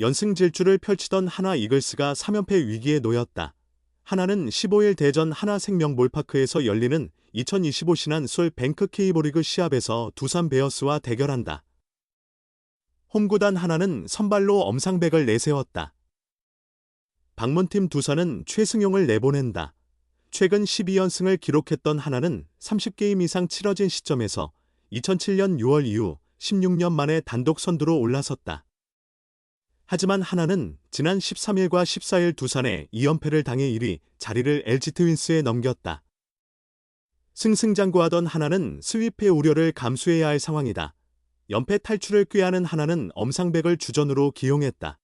연승 질주를 펼치던 하나 이글스가 3연패 위기에 놓였다. 하나는 15일 대전 하나생명 몰파크에서 열리는 2025 신한솔 뱅크 K리그 시합에서 두산 베어스와 대결한다. 홈구단 하나는 선발로 엄상백을 내세웠다. 방문팀 두산은 최승용을 내보낸다. 최근 12연승을 기록했던 하나는 30게임 이상 치러진 시점에서 2007년 6월 이후 16년 만에 단독 선두로 올라섰다. 하지만 하나는 지난 13일과 14일 두산에 2연패를 당해 1위 자리를 LG 트윈스에 넘겼다. 승승장구하던 하나는 스윕의 우려를 감수해야 할 상황이다. 연패 탈출을 꾀하는 하나는 엄상백을 주전으로 기용했다.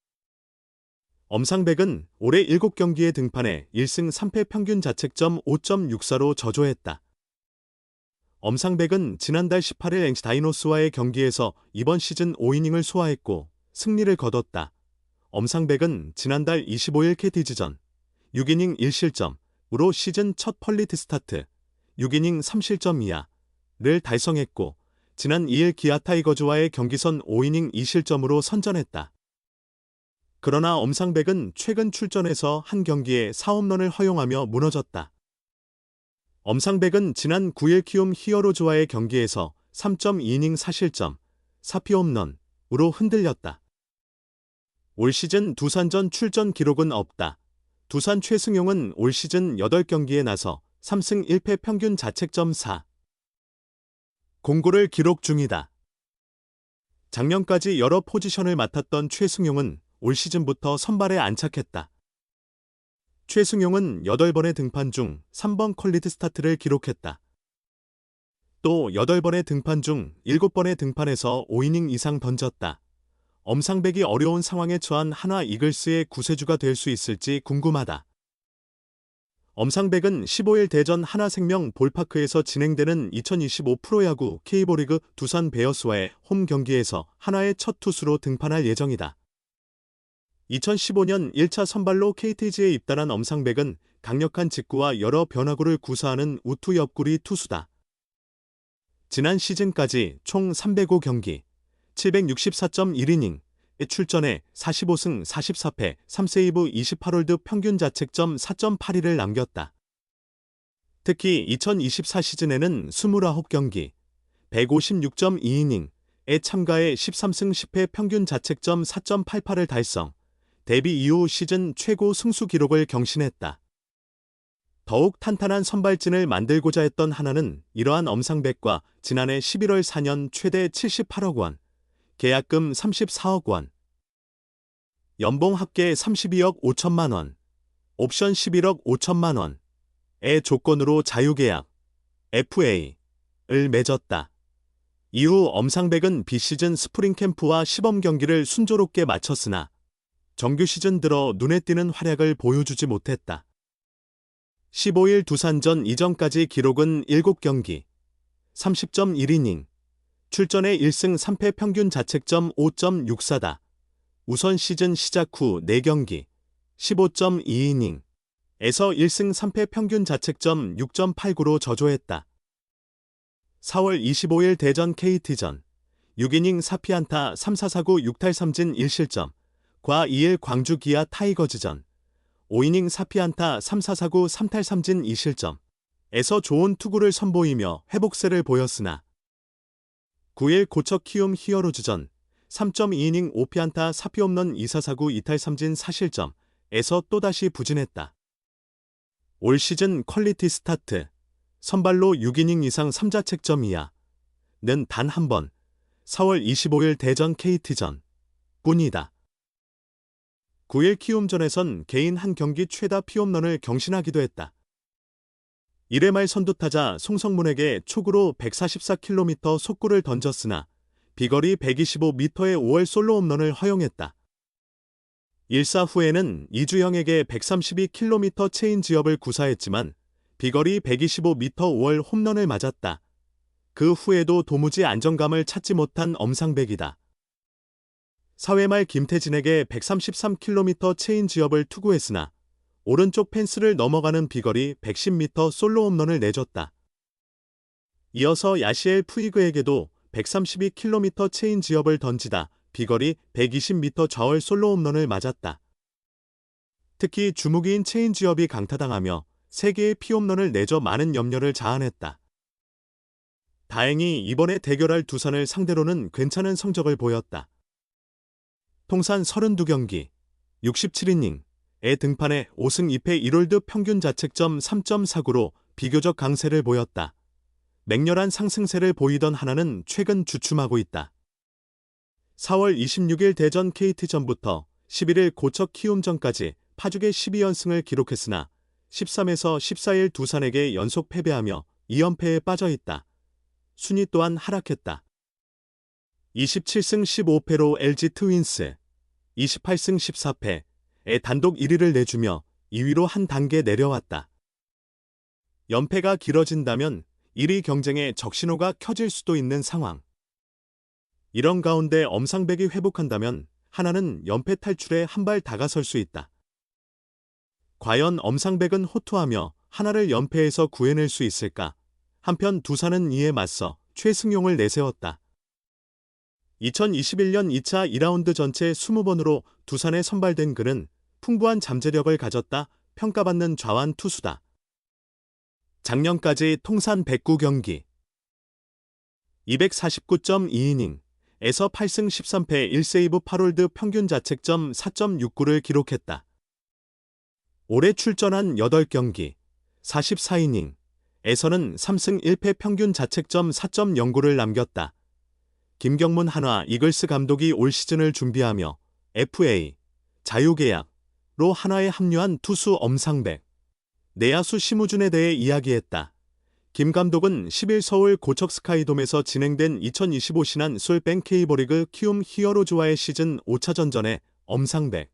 엄상백은 올해 7경기에 등판해 1승 3패 평균 자책점 5.64로 저조했다. 엄상백은 지난달 18일 NC 다이노스와의 경기에서 이번 시즌 5이닝을 소화했고 승리를 거뒀다. 엄상백은 지난달 25일 KT전 6이닝 1실점으로 시즌 첫 퀄리티 스타트 6이닝 3실점 이하를 달성했고 지난 2일 기아 타이거즈와의 경기선 5이닝 2실점으로 선전했다. 그러나 엄상백은 최근 출전에서 한 경기에 4홈런을 허용하며 무너졌다. 엄상백은 지난 9일 키움 히어로즈와의 경기에서 3.2이닝 4실점, 4피홈런으로 흔들렸다. 올 시즌 두산전 출전 기록은 없다. 두산 최승용은 올 시즌 8경기에 나서 3승 1패 평균 자책점 4. 0구를 기록 중이다. 작년까지 여러 포지션을 맡았던 최승용은 올 시즌부터 선발에 안착했다. 최승용은 8번의 등판 중 3번 퀄리티 스타트를 기록했다. 또 8번의 등판 중 7번의 등판에서 5이닝 이상 던졌다. 엄상백이 어려운 상황에 처한 하나 이글스의 구세주가 될 수 있을지 궁금하다. 엄상백은 15일 대전 하나생명 볼파크에서 진행되는 2025 프로야구 K리그 두산 베어스와의 홈 경기에서 하나의 첫 투수로 등판할 예정이다. 2015년 1차 선발로 KTG에 입단한 엄상백은 강력한 직구와 여러 변화구를 구사하는 우투 옆구리 투수다. 지난 시즌까지 총 305경기, 764.1이닝에 출전해 45승 44패 3세이브 28홀드 평균 자책점 4.82를 남겼다. 특히 2024 시즌에는 29경기, 156.2이닝에 참가해 13승 10패 평균 자책점 4.88을 달성, 데뷔 이후 시즌 최고 승수 기록을 경신했다. 더욱 탄탄한 선발진을 만들고자 했던 하나는 이러한 엄상백과 지난해 11월 4년 최대 78억 원, 계약금 34억 원, 연봉 합계 32억 5천만 원, 옵션 11억 5천만 원의 조건으로 자유계약, FA를 맺었다. 이후 엄상백은 비시즌 스프링 캠프와 시범 경기를 순조롭게 마쳤으나 정규 시즌 들어 눈에 띄는 활약을 보여주지 못했다. 15일 두산전 이전까지 기록은 7경기, 30.1이닝, 출전해 1승 3패 평균 자책점 5.64다. 우선 시즌 시작 후 4경기, 15.2이닝에서 1승 3패 평균 자책점 6.89로 저조했다. 4월 25일 대전 KT전, 6이닝 4피안타 3사사구 6탈삼진 1실점, 과 2일 광주 기아 타이거즈전, 5이닝 4피안타 3사사구 3탈삼진 2실점에서 좋은 투구를 선보이며 회복세를 보였으나 9일 고척 키움 히어로즈전, 3.2이닝 5피안타 4피홈런 2사사구 2탈삼진 4실점에서 또다시 부진했다. 올 시즌 퀄리티 스타트, 선발로 6이닝 이상 3자책점 이하는 단 한 번, 4월 25일 대전 KT전 뿐이다. 9일 키움전에선 개인 한 경기 최다 피홈런을 경신하기도 했다. 1회 말 선두타자 송성문에게 초구로 144km 속구를 던졌으나 비거리 125m의 5월 솔로 홈런을 허용했다. 1사 후에는 이주영에게 132km 체인지업을 구사했지만 비거리 125m 5월 홈런을 맞았다. 그 후에도 도무지 안정감을 찾지 못한 엄상백이다. 4회 말 김태진에게 133km 체인지업을 투구했으나 오른쪽 펜스를 넘어가는 비거리 110m 솔로 홈런을 내줬다. 이어서 야시엘 푸이그에게도 132km 체인지업을 던지다 비거리 120m 좌월 솔로 홈런을 맞았다. 특히 주무기인 체인지업이 강타당하며 3개의 피홈런을 내줘 많은 염려를 자아냈다. 다행히 이번에 대결할 두산을 상대로는 괜찮은 성적을 보였다. 통산 32경기, 67이닝에 등판해 5승 2패 1홀드 평균 자책점 3.49로 비교적 강세를 보였다. 맹렬한 상승세를 보이던 하나는 최근 주춤하고 있다. 4월 26일 대전 KT전부터 11일 고척 키움전까지 파죽의 12연승을 기록했으나 13에서 14일 두산에게 연속 패배하며 2연패에 빠져있다. 순위 또한 하락했다. 27승 15패로 LG 트윈스, 28승 14패에 단독 1위를 내주며 2위로 한 단계 내려왔다. 연패가 길어진다면 1위 경쟁에 적신호가 켜질 수도 있는 상황. 이런 가운데 엄상백이 회복한다면 하나는 연패 탈출에 한 발 다가설 수 있다. 과연 엄상백은 호투하며 하나를 연패에서 구해낼 수 있을까? 한편 두산은 이에 맞서 최승용을 내세웠다. 2021년 2차 2라운드 전체 20번으로 두산에 선발된 그는 풍부한 잠재력을 가졌다 평가받는 좌완 투수다. 작년까지 통산 109경기, 249.2이닝에서 8승 13패 1세이브 8홀드 평균 자책점 4.69를 기록했다. 올해 출전한 8경기, 44이닝에서는 3승 1패 평균 자책점 4.09를 남겼다. 김경문 한화 이글스 감독이 올 시즌을 준비하며 FA, 자유계약로 한화에 합류한 투수 엄상백, 내야수 심우준에 대해 이야기했다. 김 감독은 10일 서울 고척 스카이돔에서 진행된 2025 신한 솔뱅 K버리그 키움 히어로즈와의 시즌 5차전전에 엄상백,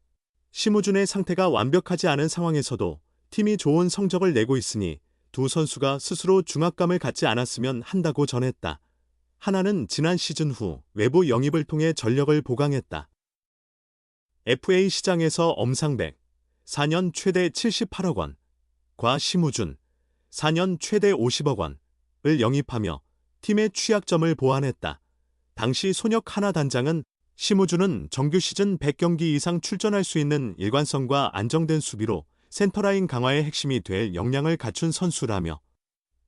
심우준의 상태가 완벽하지 않은 상황에서도 팀이 좋은 성적을 내고 있으니 두 선수가 스스로 중압감을 갖지 않았으면 한다고 전했다. 하나는 지난 시즌 후 외부 영입을 통해 전력을 보강했다. FA 시장에서 엄상백, 4년 최대 78억 원, 과 심우준, 4년 최대 50억 원을 영입하며 팀의 취약점을 보완했다. 당시 손혁 하나 단장은 심우준은 정규 시즌 100경기 이상 출전할 수 있는 일관성과 안정된 수비로 센터라인 강화의 핵심이 될 역량을 갖춘 선수라며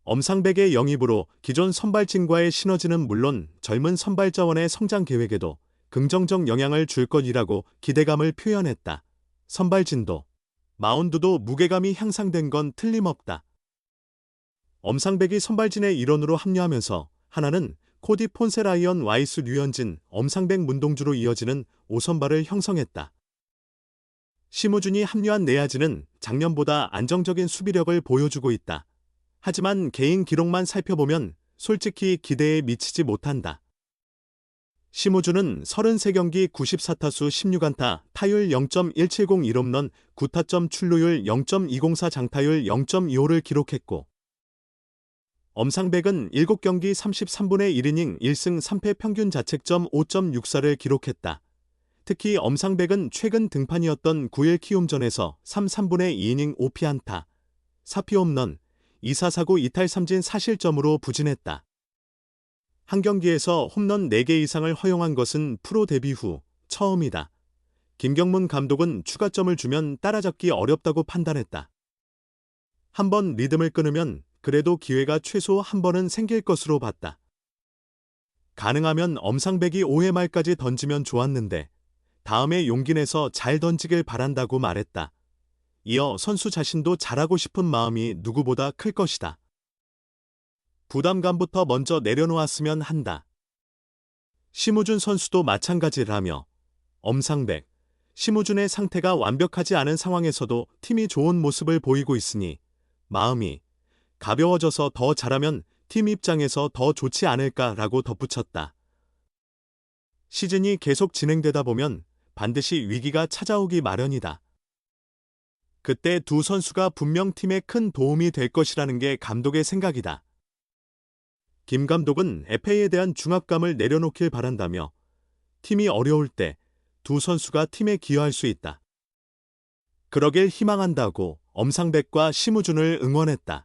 엄상백의 영입으로 기존 선발진과의 시너지는 물론 젊은 선발자원의 성장 계획에도 긍정적 영향을 줄 것이라고 기대감을 표현했다. 선발진도, 마운드도 무게감이 향상된 건 틀림없다. 엄상백이 선발진의 일원으로 합류하면서 하나는 코디 폰세라이언 와이스 류현진, 엄상백 문동주로 이어지는 5선발을 형성했다. 심우준이 합류한 내야진은 작년보다 안정적인 수비력을 보여주고 있다. 하지만 개인 기록만 살펴보면 솔직히 기대에 미치지 못한다. 심우준은 33경기 94타수 16안타, 타율 0.170 1홈런, 9타점 출루율 0.204 장타율 0.25를 기록했고 엄상백은 7경기 33분의 1이닝 1승 3패 평균 자책점 5.64를 기록했다. 특히 엄상백은 최근 등판이었던 9일 키움전에서 3분의 2이닝 5피안타, 4피홈런, 2사4구 2탈 3진 4실점으로 부진했다. 한 경기에서 홈런 4개 이상을 허용한 것은 프로 데뷔 후 처음이다. 김경문 감독은 추가점을 주면 따라잡기 어렵다고 판단했다. 한번 리듬을 끊으면 그래도 기회가 최소 한 번은 생길 것으로 봤다. 가능하면 엄상백이 5회 말까지 던지면 좋았는데 다음에 용기 내서 잘 던지길 바란다고 말했다. 이어 선수 자신도 잘하고 싶은 마음이 누구보다 클 것이다. 부담감부터 먼저 내려놓았으면 한다. 심우준 선수도 마찬가지라며 엄상백, 심우준의 상태가 완벽하지 않은 상황에서도 팀이 좋은 모습을 보이고 있으니 마음이 가벼워져서 더 잘하면 팀 입장에서 더 좋지 않을까라고 덧붙였다. 시즌이 계속 진행되다 보면 반드시 위기가 찾아오기 마련이다. 그때 두 선수가 분명 팀에 큰 도움이 될 것이라는 게 감독의 생각이다. 김 감독은 FA에 대한 중압감을 내려놓길 바란다며 팀이 어려울 때 두 선수가 팀에 기여할 수 있다. 그러길 희망한다고 엄상백과 심우준을 응원했다.